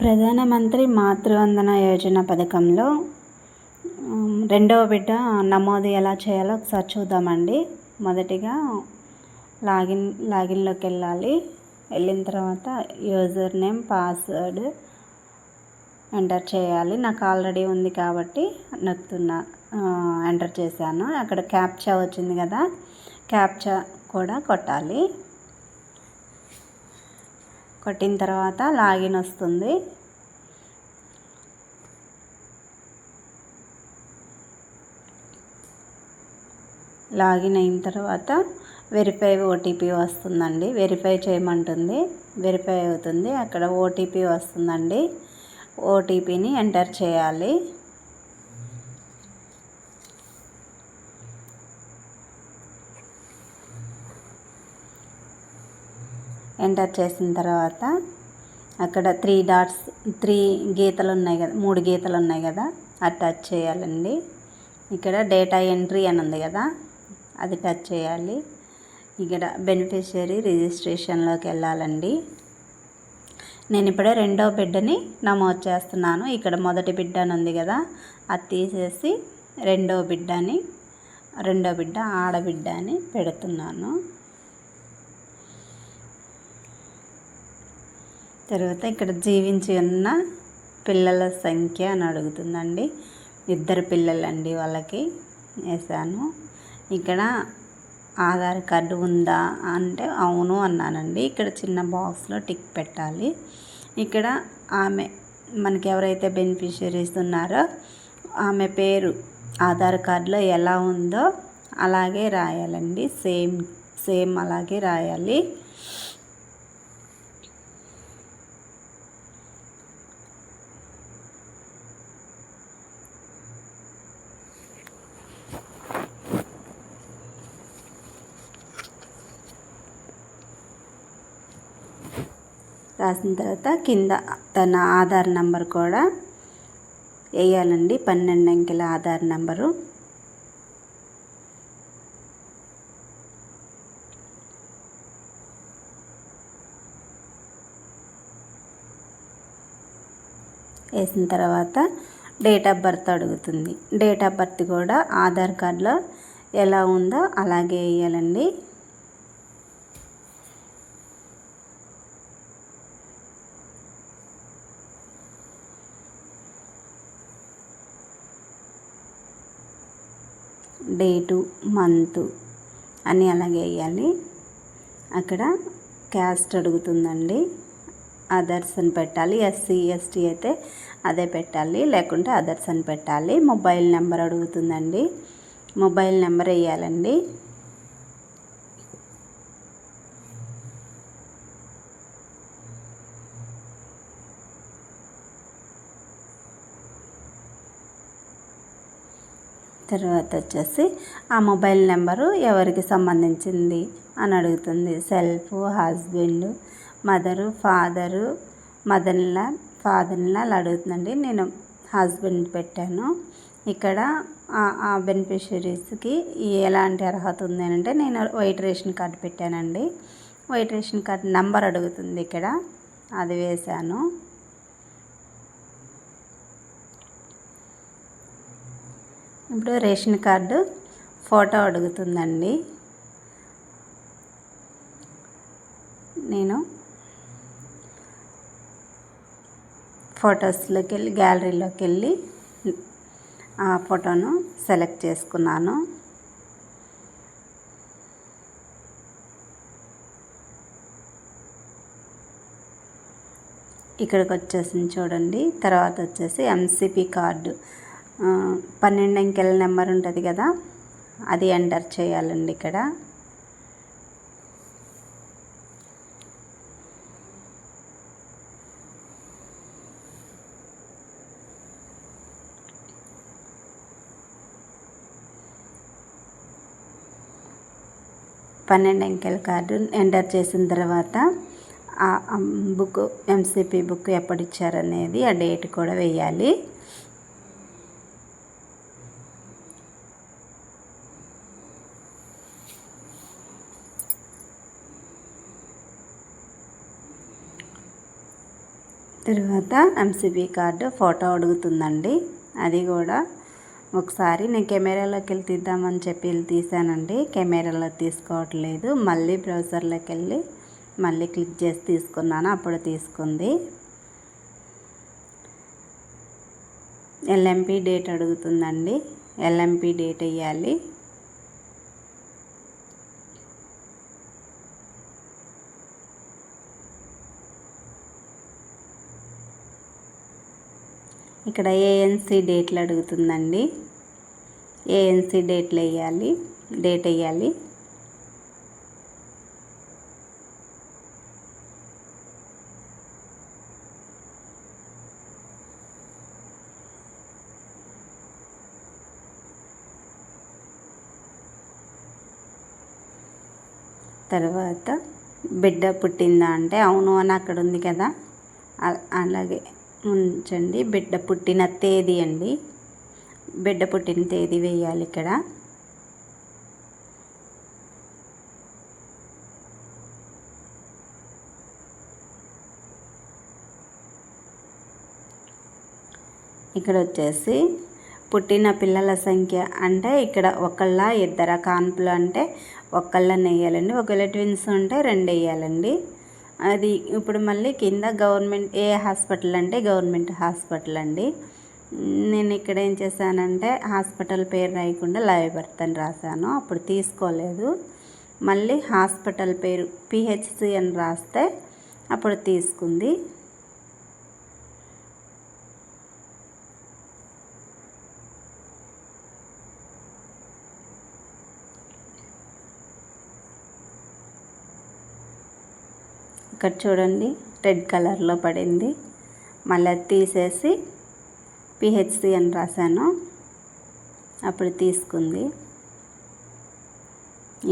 ప్రధానమంత్రి మాతృవందన యోజన పథకంలో రెండవ బిడ్డ నమోదు ఎలా చేయాలో ఒకసారి చూద్దామండి. మొదటిగా లాగిన్లోకి వెళ్ళిన తర్వాత యూజర్ నేమ్ పాస్వర్డ్ ఎంటర్ చేయాలి. నాకు ఆల్రెడీ ఉంది కాబట్టి నొక్కుతున్నా, ఎంటర్ చేశాను. అక్కడ క్యాప్చా వచ్చింది కదా, క్యాప్చా కూడా కొట్టాలి. కొట్టిన తర్వాత లాగిన్ వస్తుంది. లాగిన్ అయిన తర్వాత వెరిఫై ఓటీపీ వస్తుందండి. వెరిఫై చేయమంటుంది, వెరిఫై అవుతుంది. అక్కడ ఓటీపీ వస్తుందండి. ఓటీపీని ఎంటర్ చేయాలి. ఎంటర్ చేసిన తర్వాత అక్కడ 3 గీతలు ఉన్నాయి కదా, 3 గీతలు ఉన్నాయి కదా, అది టచ్ చేయాలండి. ఇక్కడ డేటా ఎంట్రీ అని ఉంది కదా, అది టచ్ చేయాలి. ఇక్కడ బెనిఫిషియరీ రిజిస్ట్రేషన్లోకి వెళ్ళాలండి. నేను ఇప్పుడే రెండో బిడ్డని నమోదు చేస్తున్నాను. ఇక్కడ మొదటి బిడ్డ అని ఉంది కదా, అది తీసేసి రెండో బిడ్డ ఆడబిడ్డ అని పెడుతున్నాను. తర్వాత ఇక్కడ జీవించి ఉన్న పిల్లల సంఖ్య అని అడుగుతుందండి. 2 పిల్లలండి వాళ్ళకి వేసాను. ఇక్కడ ఆధార్ కార్డు ఉందా అంటే అవును అన్నానండి. ఇక్కడ చిన్న బాక్స్లో టిక్ పెట్టాలి. ఇక్కడ మనకి ఎవరైతే బెనిఫిషరీస్ ఉన్నారో ఆమె పేరు ఆధార్ కార్డులో ఎలా ఉందో అలాగే రాయాలండి. సేమ్ అలాగే రాయాలి. రాసిన తర్వాత కింద తన ఆధార్ నెంబర్ కూడా వేయాలండి. 12 అంకెల ఆధార్ నెంబరు. వేసిన తర్వాత డేట్ ఆఫ్ బర్త్ అడుగుతుంది. డేట్ ఆఫ్ బర్త్ కూడా ఆధార్ కార్డులో ఎలా ఉందో అలాగే వేయాలండి. డేటు, మంత్ అని అలాగే వేయాలి. అక్కడ క్యాస్ట్ అడుగుతుందండి. అదర్స్ అని పెట్టాలి. ఎస్సీ ఎస్టీ అయితే అదే పెట్టాలి, లేకుంటే అదర్స్ అని పెట్టాలి. మొబైల్ నెంబర్ అడుగుతుందండి. మొబైల్ నెంబర్ వేయాలండి. తర్వాత వచ్చేసి ఆ మొబైల్ నెంబరు ఎవరికి సంబంధించింది అని అడుగుతుంది. సెల్ఫ్, హస్బెండ్, మదరు, ఫాదర్లా అడుగుతుందండి. నేను హస్బెండ్ పెట్టాను. ఇక్కడ ఆ బెనిఫిషరీస్కి ఎలాంటి అర్హత ఉంది అంటే నేను వైట్ రేషన్ కార్డు పెట్టానండి. వైట్ రేషన్ కార్డు నెంబర్ అడుగుతుంది. ఇక్కడ అది వేశాను. ఇప్పుడు రేషన్ కార్డు ఫోటో అడుగుతుందండి. నేను ఫొటోస్లోకి వెళ్ళి గ్యాలరీలోకి వెళ్ళి ఆ ఫోటోను సెలెక్ట్ చేసుకున్నాను. ఇక్కడికి వచ్చేసింది చూడండి. తర్వాత వచ్చేసి ఎంసీపీ కార్డు 12 అంకెల నెంబర్ ఉంటుంది కదా, అది ఎంటర్ చేయాలండి. ఇక్కడ పన్నెండు అంకెల కార్డు ఎంటర్ చేసిన తర్వాత ఆ బుక్, ఎంసీపీ బుక్ ఎప్పుడు ఇచ్చారనేది ఆ డేట్ కూడా వేయాలి. తర్వాత ఎంసీబీ కార్డు ఫోటో అడుగుతుందండి. అది కూడా ఒకసారి నేను కెమెరాలోకి వెళ్ళి తీద్దామని చెప్పి తీసానండి. కెమెరాలో తీసుకోవట్లేదు. మళ్ళీ బ్రౌజర్లోకి వెళ్ళి మళ్ళీ క్లిక్ చేసి తీసుకున్నాను. అప్పుడు తీసుకుంది. ఎల్ఎంపి డేట్ అడుగుతుందండి. ఎల్ఎంపి డేట్ వేయాలి. ఇక్కడ ఏఎన్సి డేట్లు అడుగుతుందండి. ఏఎన్సి డేట్లు వేయాలి. డేట్ వేయాలి. తర్వాత బిడ్డ పుట్టిందా అంటే అవును అని అక్కడ ఉంది కదా, అలాగే ఉంచండి. బిడ్డ పుట్టిన తేదీ అండి. బిడ్డ పుట్టిన తేదీ వేయాలి ఇక్కడ. ఇక్కడ వచ్చేసి పుట్టిన పిల్లల సంఖ్య అంటే ఇక్కడ ఒకళ్ళ ఇద్దరు కాన్పులు అంటే ఒకళ్ళని వేయాలండి. ఒకవేళ ట్విన్స్ ఉంటే 2 వేయాలండి. అది ఇప్పుడు మళ్ళీ కింద గవర్నమెంట్ ఏ హాస్పిటల్ అంటే గవర్నమెంట్ హాస్పిటల్ అండి. నేను ఇక్కడ ఏం చేశానంటే హాస్పిటల్ పేరు రాయకుండా లైవ్ బర్త్ అని రాశాను. అప్పుడు తీసుకోలేదు. మళ్ళీ హాస్పిటల్ పేరు పిహెచ్సి అని రాస్తే అప్పుడు తీసుకుంది. ఇక్కడ చూడండి రెడ్ కలర్లో పడింది. మళ్ళీ తీసేసి పిహెచ్సి అని రాశాను. అప్పుడు తీసుకుంది.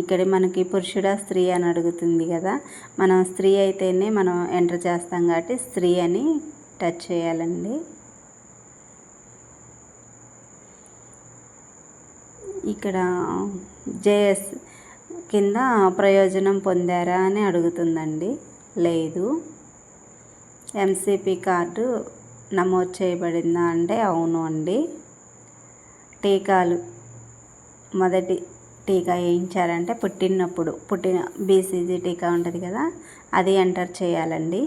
ఇక్కడ మనకి పురుషుడా స్త్రీ అని అడుగుతుంది కదా, మనం స్త్రీ అయితేనే మనం ఎంటర్ చేస్తాం కాబట్టి స్త్రీ అని టచ్ చేయాలండి. ఇక్కడ జేఎస్ కింద ప్రయోజనం పొందారా అని అడుగుతుందండి. లేదు. ఎంసీపీ కార్డు నమోదు చేయబడిందా అంటే అవును అండి. టీకాలు మొదటి టీకా వేయించారంటే పుట్టిన బీసీజీ టీకా ఉంటుంది కదా, అది ఎంటర్ చేయాలండి.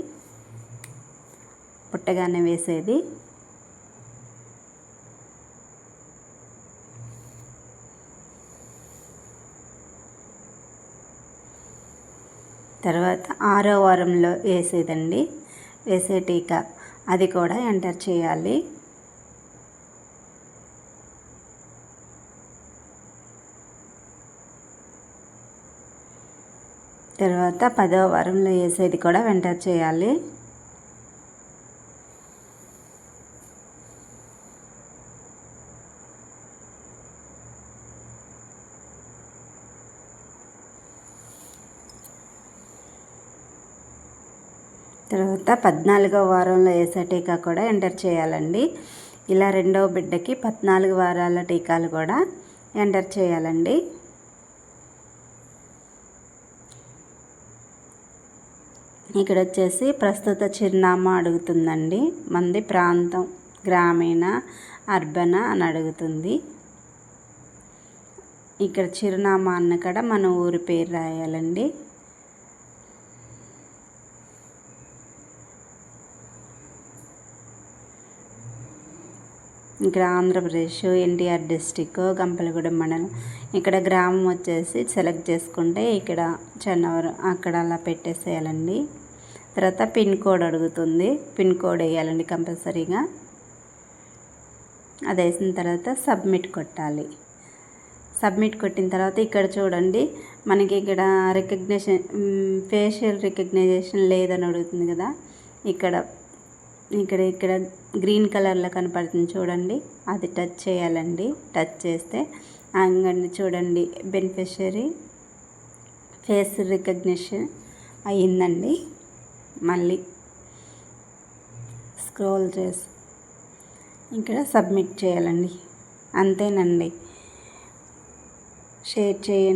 పుట్టగానే వేసేది. తర్వాత 6వ వారంలో వేసేదండి. వేసే టీకా అది కూడా ఎంటర్ చేయాలి. తర్వాత 10వ వారంలో వేసేది కూడా ఎంటర్ చేయాలి. తర్వాత 14వ వారంలో వేసే టీకా కూడా ఎంటర్ చేయాలండి. ఇలా 2వ బిడ్డకి 14 వారాల టీకాలు కూడా ఎంటర్ చేయాలండి. ఇక్కడ వచ్చేసి ప్రస్తుత చిరునామా అడుగుతుందండి. మంది ప్రాంతం గ్రామీణ అర్బన్ అని అడుగుతుంది. ఇక్కడ చిరునామా అన్న కూడా మన ఊరి పేరు రాయాలండి. ఇక్కడ ఆంధ్రప్రదేశ్ ఎన్టీఆర్ డిస్టిక్ గంపలగూడెం మండలం. ఇక్కడ గ్రామం వచ్చేసి సెలెక్ట్ చేసుకుంటే ఇక్కడ చెన్నవరం అక్కడ అలా పెట్టేసేయాలండి. తర్వాత పిన్ కోడ్ అడుగుతుంది. పిన్ కోడ్ వేయాలండి కంపల్సరీగా. అది వేసిన తర్వాత సబ్మిట్ కొట్టాలి. సబ్మిట్ కొట్టిన తర్వాత ఇక్కడ చూడండి మనకి ఇక్కడ ఫేషియల్ రికగ్నైజేషన్ లేదని అడుగుతుంది కదా, ఇక్కడ గ్రీన్ కలర్లో కనపడుతుంది చూడండి, అది టచ్ చేయాలండి. టచ్ చేస్తే అంగడి చూడండి బెనిఫిషరీ ఫేస్ రికగ్నిషన్ అయ్యిందండి. మళ్ళీ స్క్రోల్ చేసి ఇక్కడ సబ్మిట్ చేయాలండి. అంతేనండి. షేర్ చేయండి.